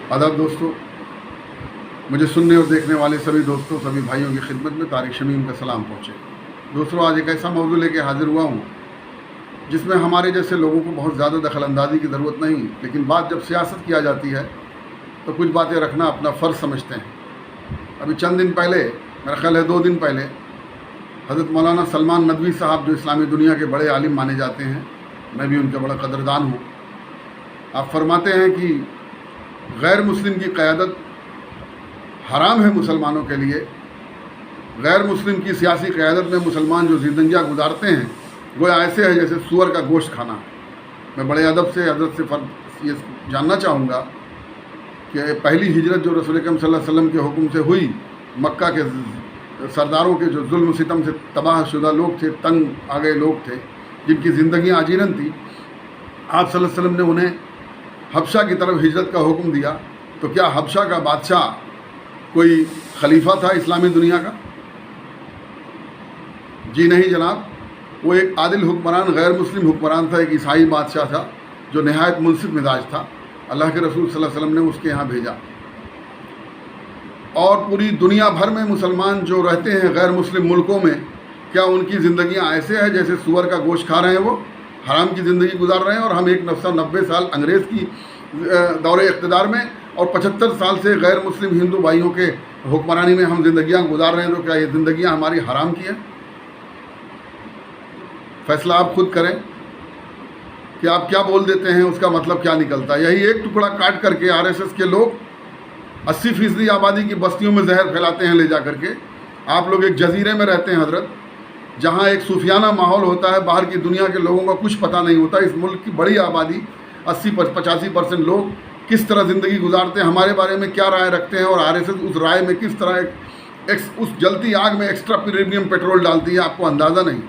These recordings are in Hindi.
आदाब दोस्तों, मुझे सुनने और देखने वाले सभी दोस्तों, सभी भाइयों की खिदमत में तारिक शमीम का सलाम पहुँचे। दोस्तों, आज एक ऐसा मौजू लेके हाजिर हुआ हूँ जिसमें हमारे जैसे लोगों को बहुत ज़्यादा दखलंदाजी की ज़रूरत नहीं, लेकिन बात जब सियासत की आ जाती है तो कुछ बातें रखना अपना फ़र्ज़ समझते हैं। अभी चंद दिन पहले, मेरा ख्याल है 2 दिन पहले, हज़रत मौलाना सलमान नदवी साहब, जो इस्लामी दुनिया के बड़े आलिम माने जाते हैं, मैं भी उनका बड़ा कदरदान हूँ, आप फरमाते हैं कि गैर मुस्लिम की क़यादत हराम है मुसलमानों के लिए। गैर मुस्लिम की सियासी क़यादत में मुसलमान जो ज़िंदगियाँ गुजारते हैं वो ऐसे है जैसे सूअर का गोश्त खाना। मैं बड़े अदब से हज़रत से ये जानना चाहूँगा कि पहली हिजरत जो रसूल अकरम सल्लल्लाहु अलैहि वसल्लम के हुक्म से हुई, मक्का के सरदारों के जो जुल्म सितम से तबाहशुदा लोग थे, तंग आ गए लोग थे, जिनकी ज़िंदगियाँ आजीरन थी, आप सल्लल्लाहु अलैहि वसल्लम ने उन्हें हबशा की तरफ हिजरत का हुक्म दिया। तो क्या हबशा का बादशाह कोई खलीफा था इस्लामी दुनिया का? जी नहीं जनाब, वो एक आदिल हुक्मरान, गैर मुस्लिम हुक्मरान था, एक ईसाई बादशाह था जो नहायत मुनसिफ मिजाज था। अल्लाह के रसूल सल्लल्लाहु अलैहि वसल्लम ने उसके यहाँ भेजा और पूरी दुनिया भर में मुसलमान जो रहते हैं गैर मुस्लिम मुल्कों में, क्या उनकी ज़िंदगियाँ ऐसे हैं जैसे सूअर का गोश्त खा रहे हैं, वो हराम की ज़िंदगी गुजार रहे हैं। और हम 190 साल अंग्रेज़ की दौरे इक़्तिदार में और 75 साल से गैर मुस्लिम हिंदू भाइयों के हुक्मरानी में हम ज़िंदगियाँ गुजार रहे हैं। तो क्या ये ज़िंदगियाँ हमारी हराम की हैं? फ़ैसला आप खुद करें कि आप क्या बोल देते हैं, उसका मतलब क्या निकलता है। यही एक टुकड़ा काट करके आरएसएस के लोग 80% आबादी की बस्तियों में जहर फैलाते हैं ले जा करके। आप लोग एक जजीरे में रहते हैं हजरत, जहाँ एक सूफियाना माहौल होता है, बाहर की दुनिया के लोगों का कुछ पता नहीं होता। इस मुल्क की बड़ी आबादी 80-85% लोग किस तरह ज़िंदगी गुजारते हैं, हमारे बारे में क्या राय रखते हैं, और आरएसएस उस राय में किस तरह उस जलती आग में एक्स्ट्रा प्रीमियम पेट्रोल डालती है, आपको अंदाज़ा नहीं।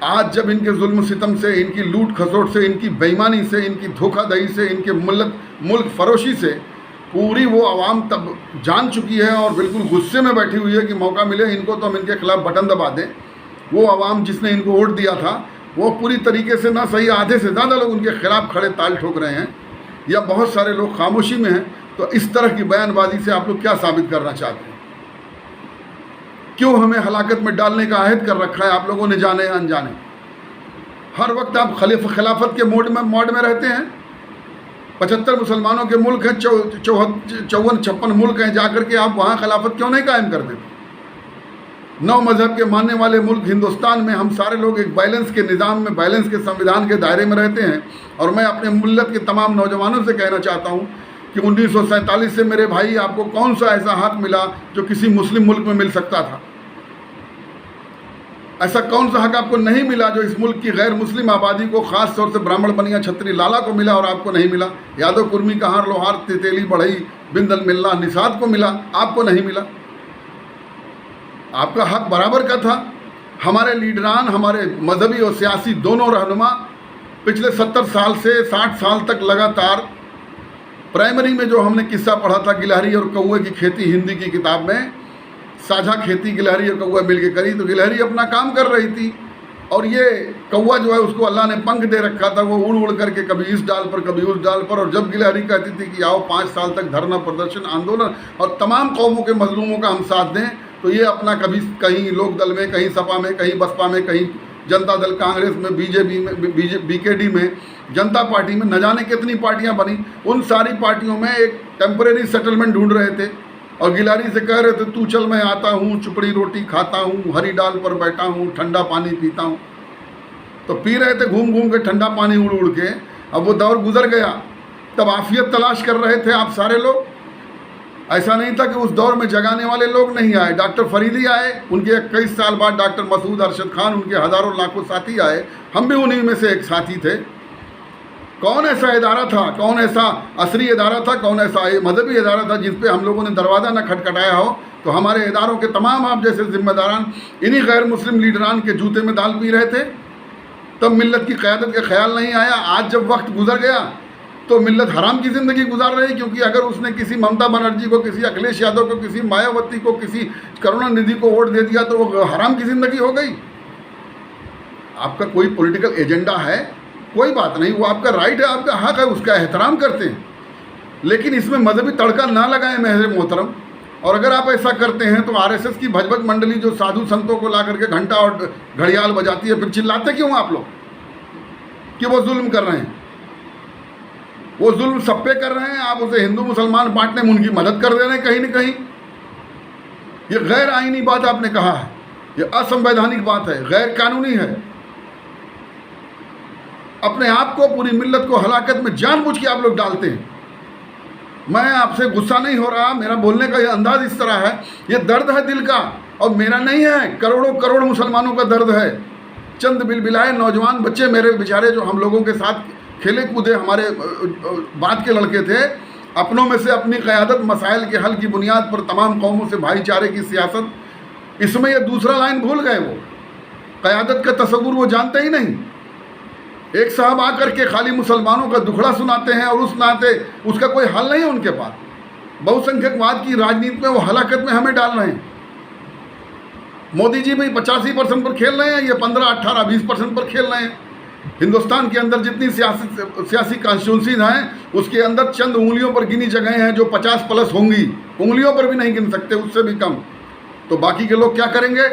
आज जब इनके जुल्म सितम से, इनकी लूट खसोट से, इनकी बेईमानी से, इनकी धोखाधड़ी से, इनके मुल्क फरोशी से पूरी वो आवाम तब जान चुकी है और बिल्कुल गुस्से में बैठी हुई है कि मौका मिले इनको तो हम इनके खिलाफ बटन दबा दें। वो आवाम जिसने इनको वोट दिया था वो पूरी तरीके से ना सही, आधे से ज़्यादा लोग उनके खिलाफ खड़े ताल ठोक रहे हैं, या बहुत सारे लोग खामोशी में हैं। तो इस तरह की बयानबाजी से आप लोग क्या साबित करना चाहते हैं? क्यों हमें हलाकत में डालने का अहद कर रखा है आप लोगों ने, जाने या अनजाने? हर वक्त आप खिलाफत के मोड में रहते हैं। 75 मुसलमानों के मुल्क हैं, 54-56 मुल्क हैं, जाकर के आप वहाँ खिलाफत क्यों नहीं कायम कर देते? 9 मज़हब के मानने वाले मुल्क हिंदुस्तान में हम सारे लोग एक बैलेंस के निज़ाम में, बैलेंस के संविधान के दायरे में रहते हैं। और मैं अपने मुल्लत के तमाम नौजवानों से कहना चाहता हूँ कि 1947 से मेरे भाई आपको कौन सा ऐसा हक मिला जो किसी मुस्लिम मुल्क में मिल सकता था? ऐसा कौन सा हक आपको नहीं मिला जो इस मुल्क की गैर मुस्लिम आबादी को, ख़ास तौर से ब्राह्मण बनिया छत्री लाला को मिला और आपको नहीं मिला? यादव कुर्मी कहार लोहार तेतेली बढ़ई बिंदल मिल्ला निषाद को मिला, आपको नहीं मिला। आपका हक बराबर का था। हमारे लीडरान, हमारे मजहबी और सियासी दोनों रहनुमा पिछले 70 साल से 60 साल तक लगातार, प्राइमरी में जो हमने किस्सा पढ़ा था गिलहरी और कौवे की खेती, हिंदी की किताब में, साझा खेती गिलहरी और कौवा मिलके करी, तो गिलहरी अपना काम कर रही थी और ये कौवा जो है उसको अल्लाह ने पंख दे रखा था, वो उड़ उड़ करके कभी इस डाल पर कभी उस डाल पर। और जब गिलहरी कहती थी कि आओ 5 साल तक धरना, प्रदर्शन, आंदोलन और तमाम कौमों के मजलूमों का हम साथ दें, तो ये अपना कभी कहीं लोक दल में, कहीं सपा में, कहीं बसपा में, कहीं जनता दल कांग्रेस में, बीजेपी में, बीकेडी में, जनता पार्टी में, न जाने कितनी पार्टियां बनी, उन सारी पार्टियों में एक टेम्परेरी सेटलमेंट ढूंढ रहे थे। और गिलहरी से कह रहे थे तू चल मैं आता हूँ, चुपड़ी रोटी खाता हूँ, हरी डाल पर बैठा हूँ, ठंडा पानी पीता हूँ। तो पी रहे थे घूम घूम के ठंडा पानी उड़ उड़ के। अब वो दौर गुजर गया, तब आफियत तलाश कर रहे थे आप सारे लोग। ऐसा नहीं था कि उस दौर में जगाने वाले लोग नहीं आए। डॉक्टर फरीदी आए, उनके 21 साल बाद डॉक्टर मसूद अरशद खान, उनके हज़ारों लाखों साथी आए, हम भी उन्हीं में से एक साथी थे। कौन ऐसा इदारा था, कौन ऐसा असरी इदारा था, कौन ऐसा मजहबी इदारा था जिस पे हम लोगों ने दरवाज़ा न खटखटाया हो? तो हमारे इदारों के तमाम आप जैसे जिम्मेदारान इन्हीं गैर मुस्लिम लीडरान के जूते में दाल पी रहे थे। तब मिल्लत की क़यादत का ख्याल नहीं आया। आज जब वक्त गुजर गया तो मिल्लत हराम की ज़िंदगी गुजार रही, क्योंकि अगर उसने किसी ममता बनर्जी को, किसी अखिलेश यादव को, किसी मायावती को, किसी करुणानिधि को वोट दे दिया तो वो हराम की ज़िंदगी हो गई। आपका कोई पॉलिटिकल एजेंडा है, कोई बात नहीं, वो आपका राइट है, आपका हक है, उसका एहतराम करते हैं। लेकिन इसमें मजहबी तड़का ना लगाएं मेरे मोहतरम। और अगर आप ऐसा करते हैं तो आरएसएस की भजबत मंडली जो साधु संतों को ला करके घंटा और घड़ियाल बजाती है, फिर चिल्लाते क्यों आप लोग कि वो जुल्म कर रहे हैं? वो जुल्म सब पे कर रहे हैं, आप उसे हिंदू मुसलमान बांटने में उनकी मदद कर दे रहे हैं कहीं न कहीं। ये गैर आईनी बात आपने कहा है, ये असंवैधानिक बात है, गैर कानूनी है। अपने आप को, पूरी मिल्लत को हलाकत में जानबूझ के आप लोग डालते हैं। मैं आपसे गुस्सा नहीं हो रहा, मेरा बोलने का ये अंदाज इस तरह है, ये दर्द है दिल का, और मेरा नहीं है, करोड़ों करोड़ मुसलमानों का दर्द है। चंद बिलबिलाए नौजवान बच्चे मेरे बेचारे जो हम लोगों के साथ खेले कूदे, हमारे बाद के लड़के थे, अपनों में से अपनी क़यादत मसाइल के हल की बुनियाद पर तमाम कौमों से भाईचारे की सियासत, इसमें ये दूसरा लाइन भूल गए। वो क़यादत का तसव्वुर वो जानते ही नहीं। एक साहब आकर के खाली मुसलमानों का दुखड़ा सुनाते हैं और उस नाते उसका कोई हल नहीं है उनके पास। बहुसंख्यकवाद की राजनीति में वो हलाकत में हमें डाल रहे हैं। मोदी जी भी 85% पर खेल रहे हैं, ये 15, 18, 20% पर खेल रहे हैं। हिंदुस्तान के अंदर जितनी सियासी कॉन्स्टिट्यूंसीज हैं, उसके अंदर चंद उंगलियों पर गिनी जगहें हैं जो 50+ होंगी, उंगलियों पर भी नहीं गिन सकते, उससे भी कम। तो बाकी के लोग क्या करेंगे?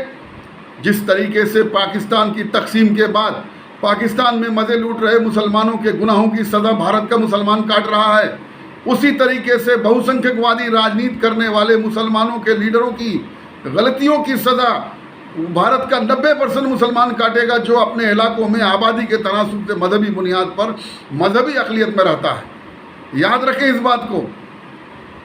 जिस तरीके से पाकिस्तान की तकसीम के बाद पाकिस्तान में मज़े लूट रहे मुसलमानों के गुनाहों की सज़ा भारत का मुसलमान काट रहा है, उसी तरीके से बहुसंख्यकवादी राजनीति करने वाले मुसलमानों के लीडरों की गलतियों की सज़ा भारत का 90% मुसलमान काटेगा, जो अपने इलाकों में आबादी के तनासुब से मजहबी बुनियाद पर मजहबी अक़लियत में रहता है। याद रखें इस बात को।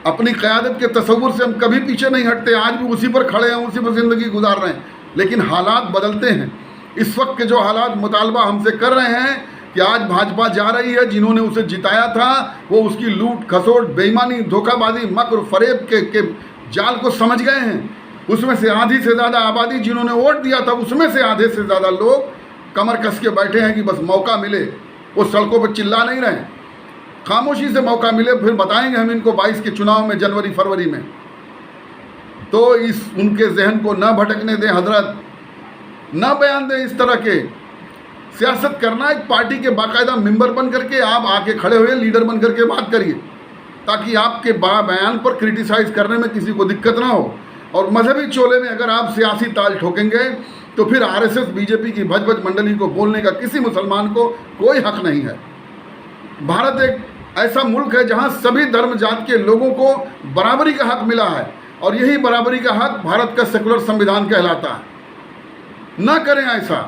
अपनी क़यादत के तसव्वुर से हम कभी पीछे नहीं हटते, आज भी उसी पर खड़े हैं, उसी पर ज़िंदगी गुजार रहे हैं। लेकिन हालात बदलते हैं। इस वक्त के जो हालात मुतालबा हमसे कर रहे हैं कि आज भाजपा जा रही है, जिन्होंने उसे जिताया था वो उसकी लूट खसोट, बेईमानी, धोखाबाजी, मक्र फरेब के जाल को समझ गए हैं। उसमें से आधी से ज़्यादा आबादी जिन्होंने वोट दिया था, उसमें से आधे से ज़्यादा लोग कमर कस के बैठे हैं कि बस मौका मिले। वो सड़कों पर चिल्ला नहीं रहे, खामोशी से मौका मिले, फिर बताएंगे हम इनको 22 के चुनाव में, जनवरी फरवरी में। तो इस उनके जहन को न भटकने दें हजरत, न बयान दें इस तरह के। सियासत करना एक पार्टी के बाकायदा मेंबर बन करके आप आके खड़े हुए लीडर बन करके बात करिए, ताकि आपके बयान पर क्रिटिसाइज़ करने में किसी को दिक्कत ना हो। और मजहबी चोले में अगर आप सियासी ताल ठोकेंगे तो फिर आरएसएस बीजेपी की भजबत मंडली को बोलने का किसी मुसलमान को कोई हक नहीं है। भारत एक ऐसा मुल्क है जहां सभी धर्म जात के लोगों को बराबरी का हक मिला है, और यही बराबरी का हक भारत का सेकुलर संविधान कहलाता है। ना करें ऐसा।